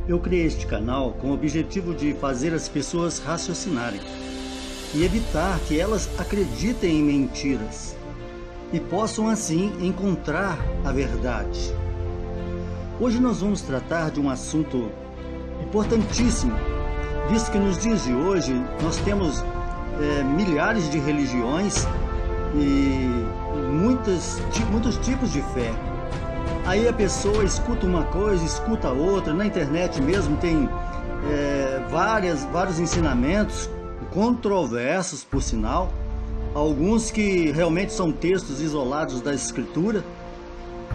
Eu criei este canal com o objetivo de fazer as pessoas raciocinarem e evitar que elas acreditem em mentiras e possam assim encontrar a verdade. Hoje nós vamos tratar de um assunto importantíssimo, visto que nos dias de hoje nós temos milhares de religiões e muitos tipos de fé. Aí a pessoa escuta uma coisa, escuta outra. Na internet mesmo tem vários ensinamentos controversos, por sinal, alguns que realmente são textos isolados da Escritura,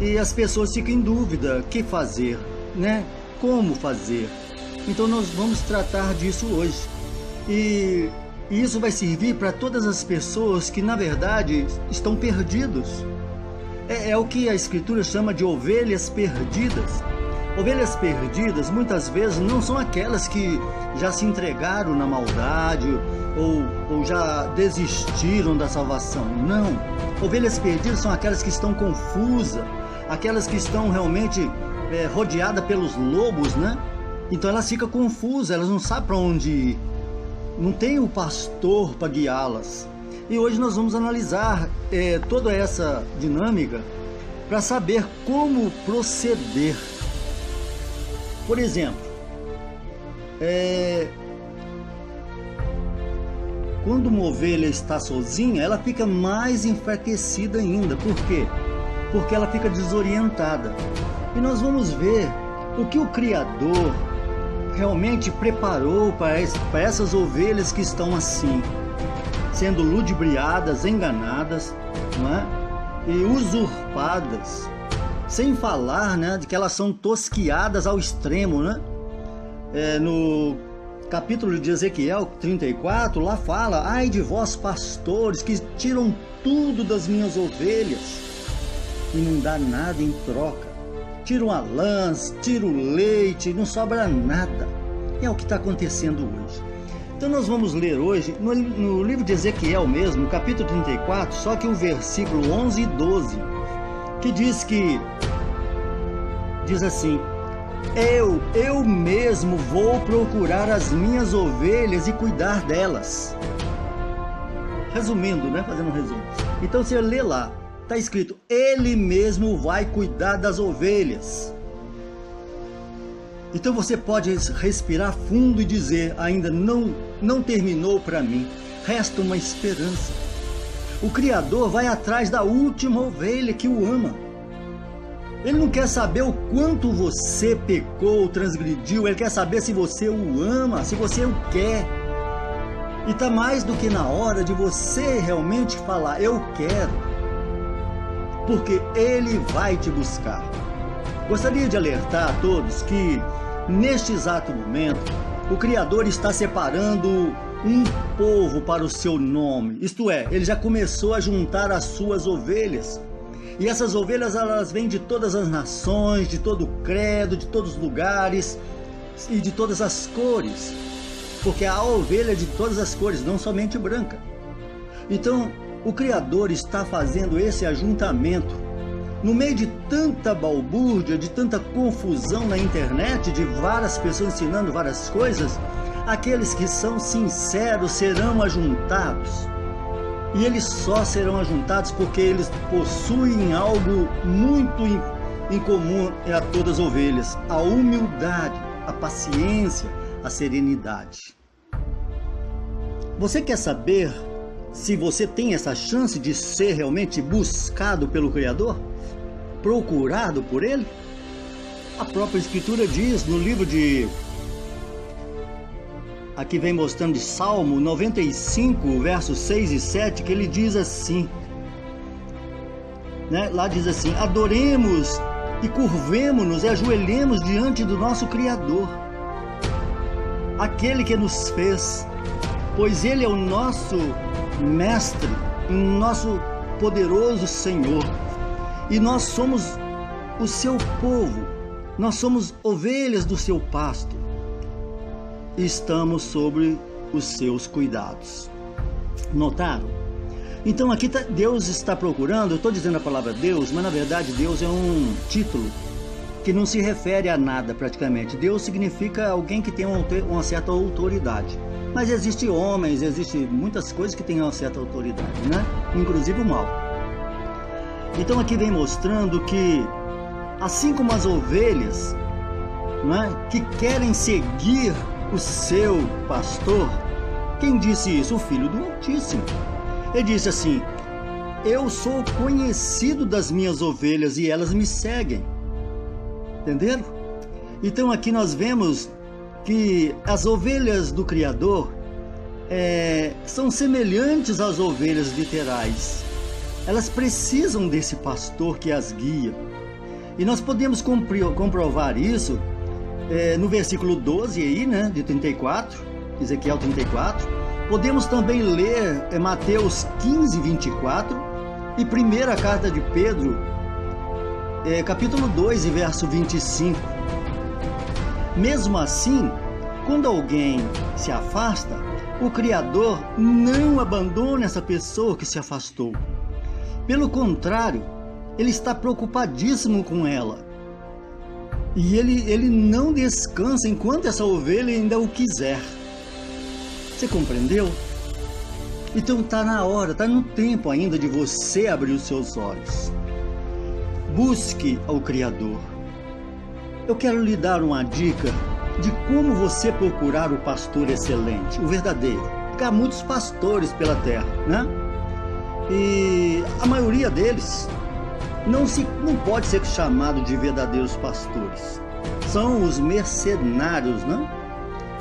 e as pessoas ficam em dúvida: o que fazer, né? Como fazer? Então nós vamos tratar disso hoje, e isso vai servir para todas as pessoas que na verdade estão perdidos. É o que a Escritura chama de ovelhas perdidas. Ovelhas perdidas muitas vezes não são aquelas que já se entregaram na maldade ou já desistiram da salvação. Não. Ovelhas perdidas são aquelas que estão confusas, aquelas que estão realmente rodeadas pelos lobos, né? Então elas ficam confusas, elas não sabem para onde ir. Não tem o pastor para guiá-las. E hoje nós vamos analisar toda essa dinâmica para saber como proceder. Por exemplo, quando uma ovelha está sozinha, ela fica mais enfraquecida ainda. Por quê? Porque ela fica desorientada. E nós vamos ver o que o Criador realmente preparou para essas ovelhas que estão assim, sendo ludibriadas, enganadas, não é? E usurpadas, sem falar, né, de que elas são tosquiadas ao extremo, né? No capítulo de Ezequiel 34, lá fala: ai de vós pastores que tiram tudo das minhas ovelhas e não dá nada em troca, tiram a lã, tiram o leite, não sobra nada. É o que está acontecendo hoje. Então nós vamos ler hoje no livro de Ezequiel mesmo, capítulo 34, só que o versículo 11 e 12, que diz assim: eu mesmo vou procurar as minhas ovelhas e cuidar delas. Resumindo, né? Fazendo um resumo. Então você lê lá, está escrito: ele mesmo vai cuidar das ovelhas. Então você pode respirar fundo e dizer: ainda não terminou para mim, resta uma esperança. O Criador vai atrás da última ovelha que o ama. Ele não quer saber o quanto você pecou, transgrediu, ele quer saber se você o ama, se você o quer. E está mais do que na hora de você realmente falar: eu quero, porque ele vai te buscar. Gostaria de alertar a todos que, neste exato momento, o Criador está separando um povo para o seu nome. Isto é, ele já começou a juntar as suas ovelhas. E essas ovelhas, elas vêm de todas as nações, de todo o credo, de todos os lugares e de todas as cores. Porque há ovelha de todas as cores, não somente branca. Então, o Criador está fazendo esse ajuntamento. No meio de tanta balbúrdia, de tanta confusão na internet, de várias pessoas ensinando várias coisas, aqueles que são sinceros serão ajuntados. E eles só serão ajuntados porque eles possuem algo muito em comum a todas as ovelhas: a humildade, a paciência, a serenidade. Você quer saber se você tem essa chance de ser realmente buscado pelo Criador? Procurado por ele? A própria Escritura diz no livro aqui vem mostrando de Salmo 95, versos 6 e 7, que ele diz assim, né? Lá diz assim: adoremos e curvemo-nos e ajoelhemos diante do nosso Criador, aquele que nos fez, pois ele é o nosso mestre, o nosso poderoso Senhor. E nós somos o seu povo, nós somos ovelhas do seu pasto e estamos sobre os seus cuidados. Notaram? Então aqui Deus está procurando, eu estou dizendo a palavra Deus, mas na verdade Deus é um título que não se refere a nada praticamente. Deus significa alguém que tem uma certa autoridade. Mas existem homens, existem muitas coisas que têm uma certa autoridade, né? Inclusive o mal. Então aqui vem mostrando que, assim como as ovelhas, né, que querem seguir o seu pastor, quem disse isso? O Filho do Altíssimo. Ele disse assim: eu sou conhecido das minhas ovelhas e elas me seguem. Entenderam? Então aqui nós vemos que as ovelhas do Criador são semelhantes às ovelhas literais. Elas precisam desse pastor que as guia. E nós podemos comprovar isso no versículo 12 aí, né, de 34, Ezequiel 34. Podemos também ler Mateus 15, 24 e primeira carta de Pedro, capítulo 2 e verso 25. Mesmo assim, quando alguém se afasta, o Criador não abandona essa pessoa que se afastou. Pelo contrário, ele está preocupadíssimo com ela. E ele não descansa enquanto essa ovelha ainda o quiser. Você compreendeu? Então está na hora, está no tempo ainda de você abrir os seus olhos. Busque ao Criador. Eu quero lhe dar uma dica de como você procurar o pastor excelente, o verdadeiro. Porque há muitos pastores pela terra, né? E a maioria deles não pode ser chamado de verdadeiros pastores. São os mercenários, né?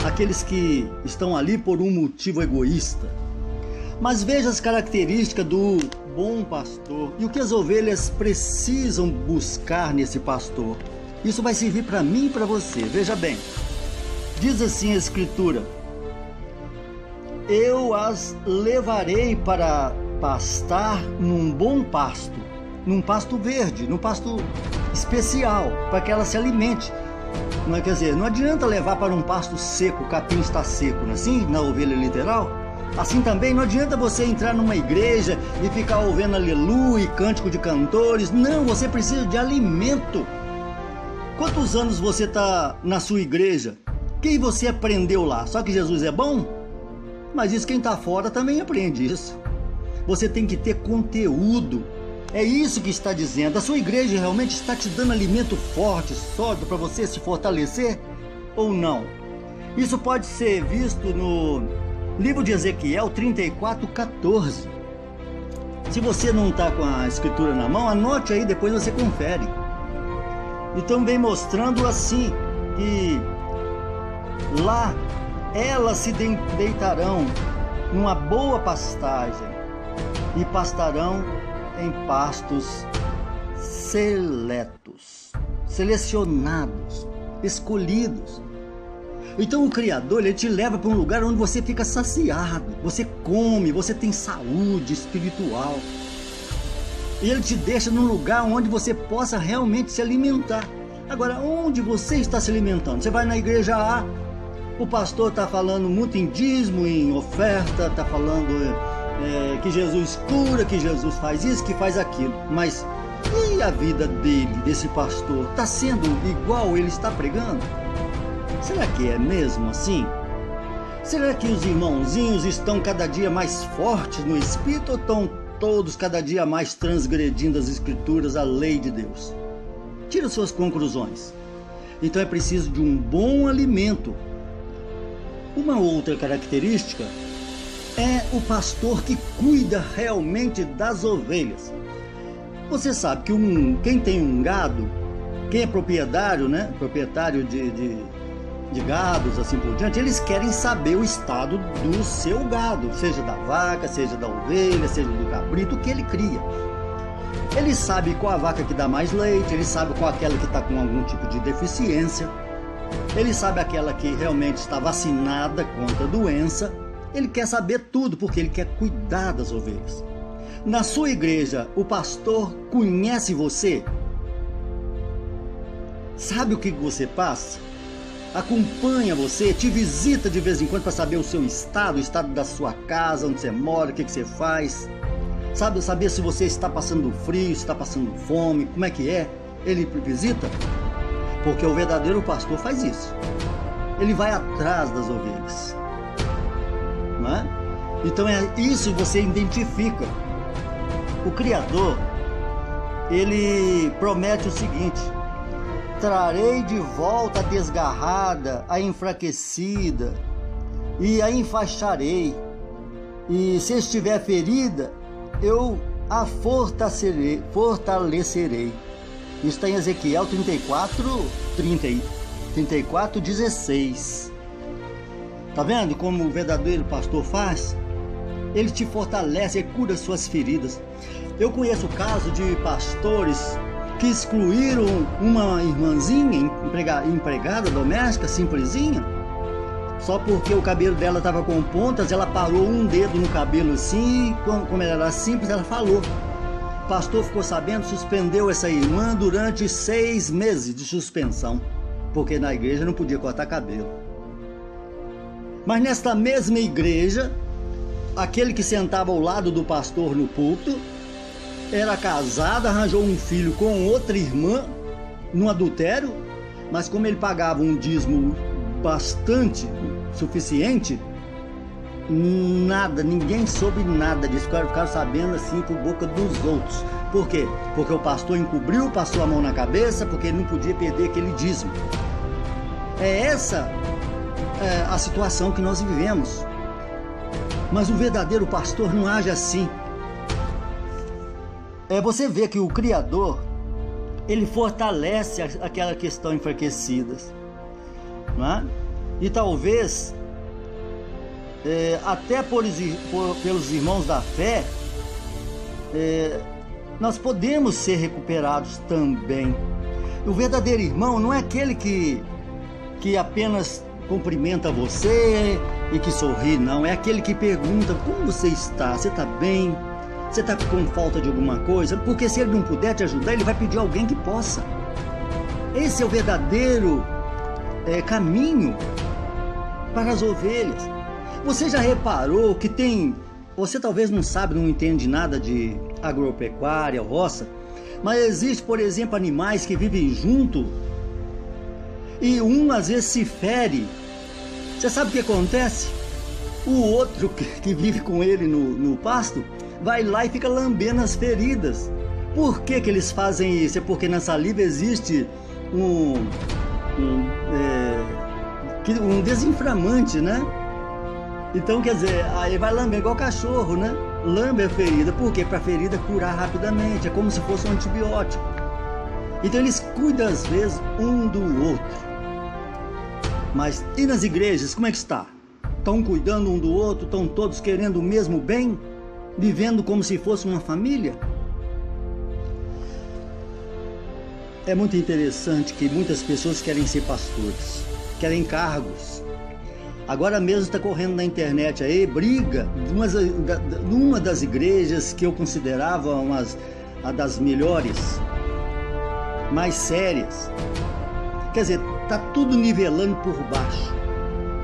Aqueles que estão ali por um motivo egoísta. Mas veja as características do bom pastor e o que as ovelhas precisam buscar nesse pastor. Isso vai servir para mim e para você. Veja bem, diz assim a Escritura: eu as levarei para pastar num bom pasto, num pasto verde, num pasto especial, para que ela se alimente. Não, quer dizer, não adianta levar para um pasto seco, o capim está seco, não é assim? Na ovelha literal. Assim também não adianta você entrar numa igreja e ficar ouvindo aleluia e cântico de cantores. Não, você precisa de alimento. Quantos anos você está na sua igreja? O que você aprendeu lá? Só que Jesus é bom? Mas isso quem está fora também aprende isso. Você tem que ter conteúdo. É isso que está dizendo. A sua igreja realmente está te dando alimento forte, sólido para você se fortalecer ou não? Isso pode ser visto no livro de Ezequiel 34:14. Se você não está com a escritura na mão, anote aí, depois você confere. Então vem mostrando assim que lá elas se deitarão numa boa pastagem e pastarão em pastos selecionados, escolhidos. Então o Criador, ele te leva para um lugar onde você fica saciado, você come, você tem saúde espiritual. E ele te deixa num lugar onde você possa realmente se alimentar. Agora, onde você está se alimentando? Você vai na igreja A, o pastor está falando muito em dízimo, em oferta, está falando que Jesus cura, que Jesus faz isso, que faz aquilo. Mas e a vida dele, desse pastor, está sendo igual ele está pregando? Será que é mesmo assim? Será que os irmãozinhos estão cada dia mais fortes no Espírito ou estão todos cada dia mais transgredindo as Escrituras, a lei de Deus? Tira suas conclusões. Então é preciso de um bom alimento. Uma outra característica é o pastor que cuida realmente das ovelhas. Você sabe que quem tem um gado, quem é proprietário, né? Proprietário de gados, assim por diante, eles querem saber o estado do seu gado, seja da vaca, seja da ovelha, seja do cabrito, o que ele cria. Ele sabe qual a vaca que dá mais leite, ele sabe qual aquela que está com algum tipo de deficiência, ele sabe aquela que realmente está vacinada contra a doença. Ele quer saber tudo porque ele quer cuidar das ovelhas. Na sua igreja, o pastor conhece você? Sabe o que você passa? Acompanha você, te visita de vez em quando para saber o seu estado, o estado da sua casa, onde você mora, o que você faz. Saber se você está passando frio, se está passando fome, como é que é? Ele visita? Porque o verdadeiro pastor faz isso. Ele vai atrás das ovelhas, não é? Então é isso que você identifica. O Criador, ele promete o seguinte: trarei de volta a desgarrada, a enfraquecida, e a enfaixarei, e se estiver ferida, eu a fortalecerei. Isso está em Ezequiel 34:16. Tá vendo como o verdadeiro pastor faz? Ele te fortalece, ele cura suas feridas. Eu conheço o caso de pastores que excluíram uma irmãzinha, empregada doméstica, simplesinha, só porque o cabelo dela estava com pontas. Ela parou um dedo no cabelo assim, e como ela era simples, ela falou. O pastor ficou sabendo, suspendeu essa irmã durante 6 meses de suspensão, porque na igreja não podia cortar cabelo. Mas nesta mesma igreja, aquele que sentava ao lado do pastor no púlpito era casado, arranjou um filho com outra irmã no adultério, mas como ele pagava um dízimo bastante suficiente, ninguém soube nada disso, ficaram sabendo assim por boca dos outros. Por quê? Porque o pastor encobriu, passou a mão na cabeça, porque ele não podia perder aquele dízimo. É essa a situação que nós vivemos. Mas o verdadeiro pastor não age assim. Você vê que o Criador, ele fortalece aquela questão enfraquecida, não é? E talvez até pelos irmãos da fé, nós podemos ser recuperados também. O verdadeiro irmão não é aquele que apenas cumprimenta você e que sorri, não. É aquele que pergunta: como você está? Você está bem? Você está com falta de alguma coisa? Porque se ele não puder te ajudar, ele vai pedir alguém que possa. Esse é o verdadeiro caminho para as ovelhas. Você já reparou que você talvez não sabe, não entende nada de agropecuária, roça, mas existe, por exemplo, animais que vivem junto e um às vezes se fere. Você sabe o que acontece? O outro que vive com ele no pasto vai lá e fica lambendo as feridas. Por que eles fazem isso? É porque na saliva existe um desinflamante, né? Então, quer dizer, aí vai lamber igual cachorro, né? Lambe a ferida. Por quê? Para a ferida curar rapidamente. É como se fosse um antibiótico. Então eles cuidam às vezes um do outro. Mas e nas igrejas, como é que está? Estão cuidando um do outro? Estão todos querendo o mesmo bem? Vivendo como se fosse uma família? É muito interessante que muitas pessoas querem ser pastores, querem cargos. Agora mesmo está correndo na internet aí briga numa das igrejas que eu considerava uma das melhores, mais sérias. Quer dizer, está tudo nivelando por baixo.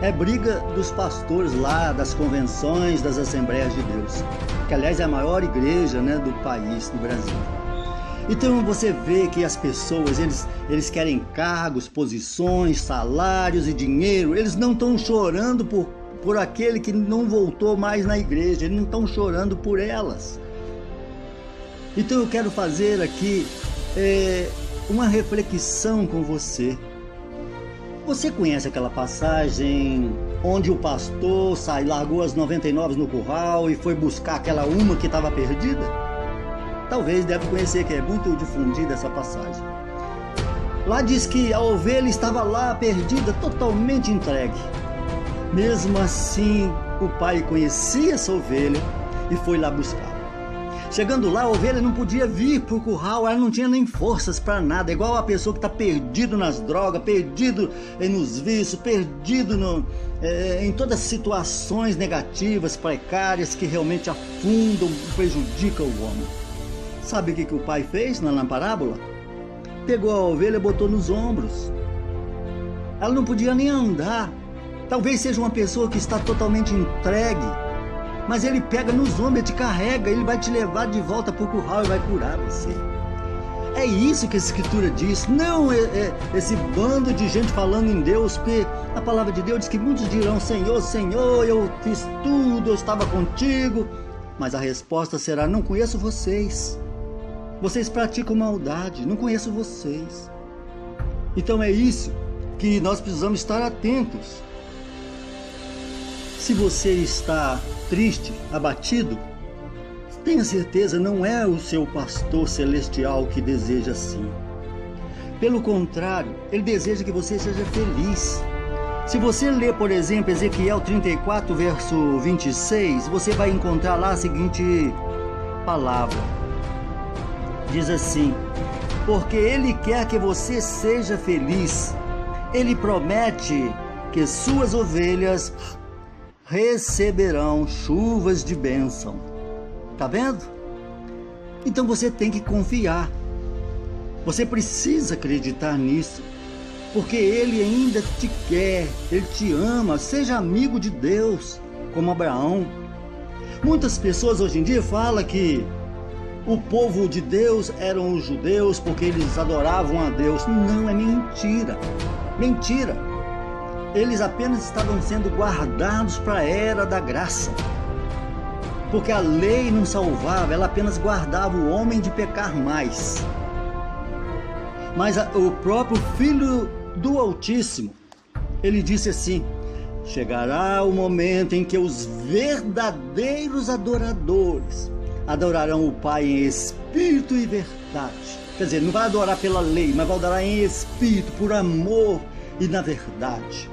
É briga dos pastores lá, das convenções, das Assembleias de Deus, que aliás é a maior igreja, né, do país, do Brasil. Então você vê que as pessoas, eles querem cargos, posições, salários e dinheiro. Eles não estão chorando por aquele que não voltou mais na igreja, eles não estão chorando por elas. Então eu quero fazer aqui uma reflexão com você. Você conhece aquela passagem onde o pastor largou as 99 no curral e foi buscar aquela uma que estava perdida? Talvez deve conhecer, que é muito difundida essa passagem. Lá diz que a ovelha estava lá perdida, totalmente entregue. Mesmo assim, o pai conhecia essa ovelha e foi lá buscá-la. Chegando lá, a ovelha não podia vir para o curral, ela não tinha nem forças para nada, igual a pessoa que está perdido nas drogas, perdido nos vícios, perdido em todas as situações negativas, precárias, que realmente afundam, prejudicam o homem. Sabe o que o pai fez na parábola? Pegou a ovelha e botou nos ombros. Ela não podia nem andar. Talvez seja uma pessoa que está totalmente entregue, mas ele pega nos ombros, ele te carrega, ele vai te levar de volta para o curral e vai curar você. É isso que a Escritura diz, não esse bando de gente falando em Deus, porque a palavra de Deus diz que muitos dirão: Senhor, Senhor, eu fiz tudo, eu estava contigo. Mas a resposta será: não conheço vocês. Vocês praticam maldade, não conheço vocês. Então é isso que nós precisamos estar atentos. Se você está triste, abatido, tenha certeza, não é o seu pastor celestial que deseja assim. Pelo contrário, ele deseja que você seja feliz. Se você ler, por exemplo, Ezequiel 34, verso 26, você vai encontrar lá a seguinte palavra. Diz assim: porque ele quer que você seja feliz. Ele promete que suas ovelhas receberão chuvas de bênção. Tá vendo? Então você tem que confiar. Você precisa acreditar nisso, porque Ele ainda te quer, Ele te ama. Seja amigo de Deus, como Abraão. Muitas pessoas hoje em dia falam que o povo de Deus eram os judeus porque eles adoravam a Deus. Não, é mentira. Mentira. Eles apenas estavam sendo guardados para a era da graça. Porque a lei não salvava, ela apenas guardava o homem de pecar mais. Mas o próprio Filho do Altíssimo, ele disse assim: chegará o momento em que os verdadeiros adoradores adorarão o Pai em espírito e verdade. Quer dizer, não vai adorar pela lei, mas vai adorar em espírito, por amor e na verdade.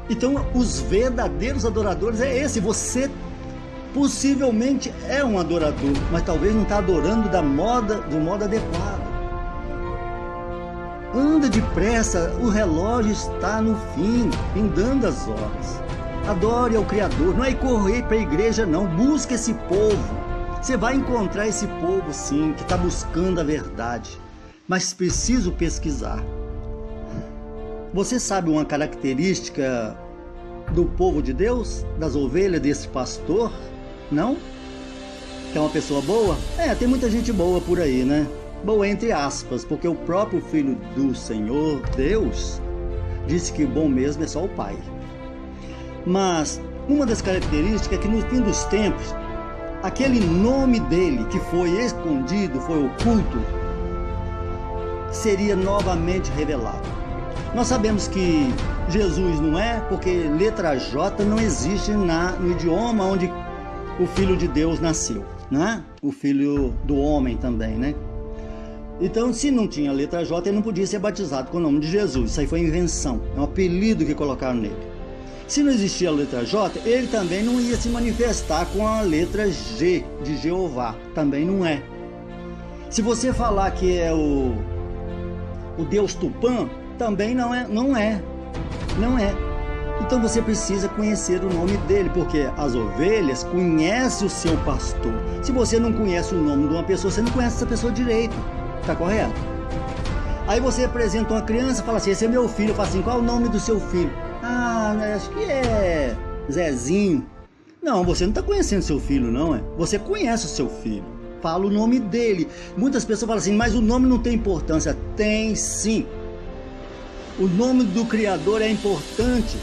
Então, os verdadeiros adoradores é esse. Você possivelmente é um adorador, mas talvez não está adorando do modo adequado. Anda depressa, o relógio está no fim, findando as horas. Adore ao Criador, não é correr para a igreja não, busque esse povo. Você vai encontrar esse povo sim, que está buscando a verdade, mas preciso pesquisar. Você sabe uma característica do povo de Deus, das ovelhas desse pastor? Não? Que é uma pessoa boa? Tem muita gente boa por aí, né? Boa entre aspas, porque o próprio Filho do Senhor, Deus, disse que bom mesmo é só o Pai. Mas uma das características é que no fim dos tempos, aquele nome dele que foi escondido, foi oculto, seria novamente revelado. Nós sabemos que Jesus não é, porque letra J não existe no idioma onde o Filho de Deus nasceu, né? O Filho do homem também, né? Então, se não tinha letra J, ele não podia ser batizado com o nome de Jesus. Isso aí foi invenção, é um apelido que colocaram nele. Se não existia a letra J, ele também não ia se manifestar com a letra G, de Jeová. Também não é. Se você falar que é o Deus Tupã, também não é. Então você precisa conhecer o nome dele, porque as ovelhas conhecem o seu pastor. Se você não conhece o nome de uma pessoa, você não conhece essa pessoa direito. Tá correto? Aí você apresenta uma criança e fala assim: esse é meu filho. Fala assim: qual é o nome do seu filho? Acho que é Zezinho. Não, você não está conhecendo seu filho, não é? Você conhece o seu filho. Fala o nome dele. Muitas pessoas falam assim: mas o nome não tem importância. Tem sim. O nome do Criador é importante,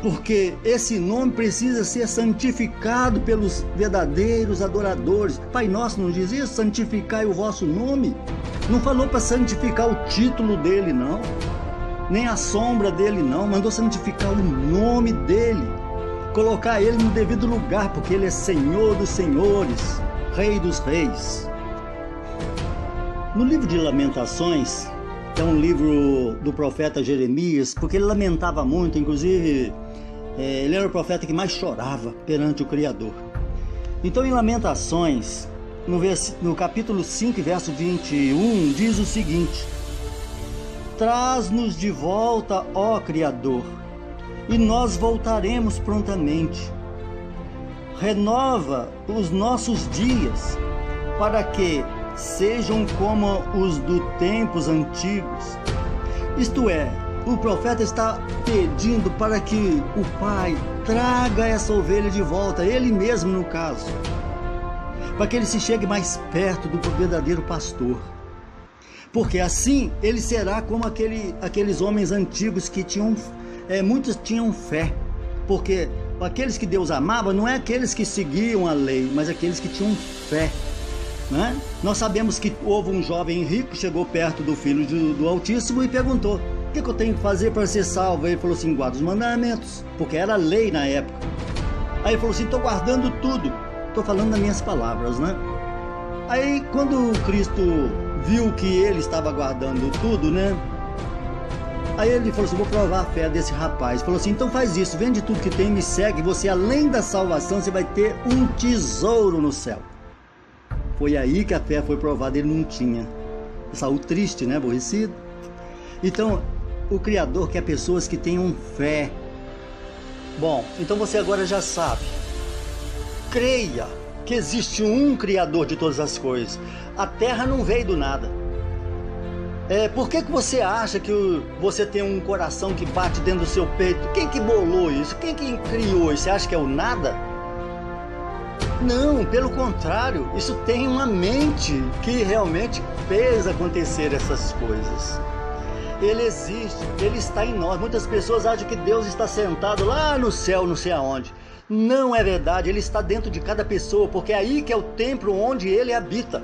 porque esse nome precisa ser santificado pelos verdadeiros adoradores. Pai Nosso não diz isso? Santificai o vosso nome. Não falou para santificar o título dele, não, nem a sombra dele, não. Mandou santificar o nome dele, colocar ele no devido lugar, porque ele é Senhor dos senhores, Rei dos reis. No livro de Lamentações, que é um livro do profeta Jeremias, porque ele lamentava muito, inclusive ele era o profeta que mais chorava perante o Criador. Então, em Lamentações, no capítulo 5, verso 21, diz o seguinte: traz-nos de volta, ó Criador, e nós voltaremos prontamente. Renova os nossos dias, para que sejam como os dos tempos antigos. Isto é, o profeta está pedindo para que o Pai traga essa ovelha de volta, ele mesmo no caso, para que ele se chegue mais perto do verdadeiro pastor. Porque assim ele será como aqueles homens antigos que muitos tinham fé. Porque aqueles que Deus amava não é aqueles que seguiam a lei, mas aqueles que tinham fé, né? Nós sabemos que houve um jovem rico que chegou perto do Filho do Altíssimo e perguntou: o que eu tenho que fazer para ser salvo? Ele falou assim: guarda os mandamentos, porque era lei na época. Aí ele falou assim: estou guardando tudo. Estou falando das minhas palavras, né? Aí quando Cristo viu que ele estava guardando tudo, né? Aí ele falou assim: vou provar a fé desse rapaz. Falou assim: então faz isso, vende tudo que tem, me segue. Você, além da salvação, você vai ter um tesouro no céu. Foi aí que a fé foi provada. Ele não tinha. Saiu triste, né? Aborrecido. Então o Criador quer pessoas que tenham fé. Bom, então você agora já sabe. Creia que existe um Criador de todas as coisas. A terra não veio do nada. Por que você acha que você tem um coração que bate dentro do seu peito? Quem que bolou isso? Quem que criou isso? Você acha que é o nada? Não, pelo contrário, isso tem uma mente que realmente fez acontecer essas coisas. Ele existe, ele está em nós. Muitas pessoas acham que Deus está sentado lá no céu, não sei aonde. Não é verdade, ele está dentro de cada pessoa, porque é aí que é o templo onde ele habita.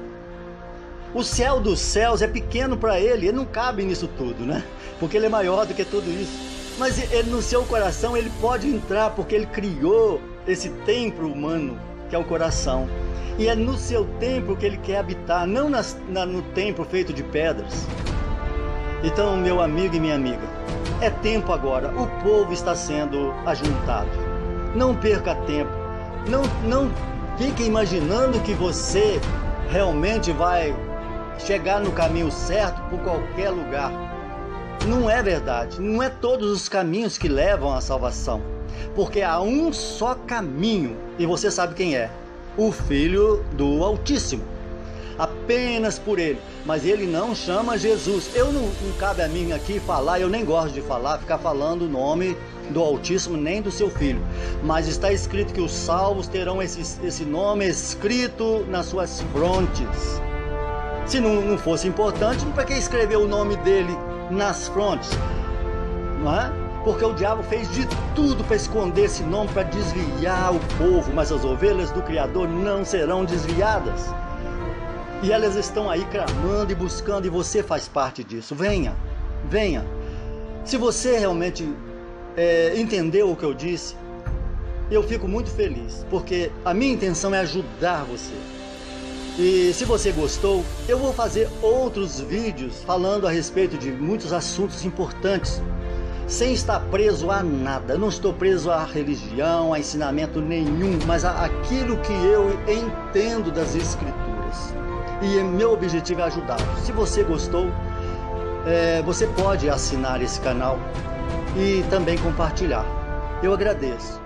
O céu dos céus é pequeno para ele não cabe nisso tudo, né? Porque ele é maior do que tudo isso. Mas ele, no seu coração, ele pode entrar, porque ele criou esse templo humano, que é o coração. E é no seu templo que ele quer habitar, não no templo feito de pedras. Então, meu amigo e minha amiga, é tempo agora, o povo está sendo ajuntado. Não perca tempo, não fique imaginando que você realmente vai chegar no caminho certo por qualquer lugar. Não é verdade, não é todos os caminhos que levam à salvação, porque há um só caminho, e você sabe quem é: o Filho do Altíssimo. Apenas por ele, mas ele não chama Jesus. Não cabe a mim aqui falar, eu nem gosto de ficar falando o nome do Altíssimo nem do seu Filho, mas está escrito que os salvos terão esse nome escrito nas suas frontes. Se não fosse importante, para que escrever o nome dele nas frontes? Não é? Porque o diabo fez de tudo para esconder esse nome, para desviar o povo, mas as ovelhas do Criador não serão desviadas. E elas estão aí clamando e buscando, e você faz parte disso. Venha, venha. Se você realmente entendeu o que eu disse, eu fico muito feliz, porque a minha intenção é ajudar você. E se você gostou, eu vou fazer outros vídeos falando a respeito de muitos assuntos importantes, sem estar preso a nada. Eu não estou preso a religião, a ensinamento nenhum, mas aquilo que eu entendo das Escrituras. E meu objetivo é ajudá-lo. Se você gostou, você pode assinar esse canal e também compartilhar. Eu agradeço.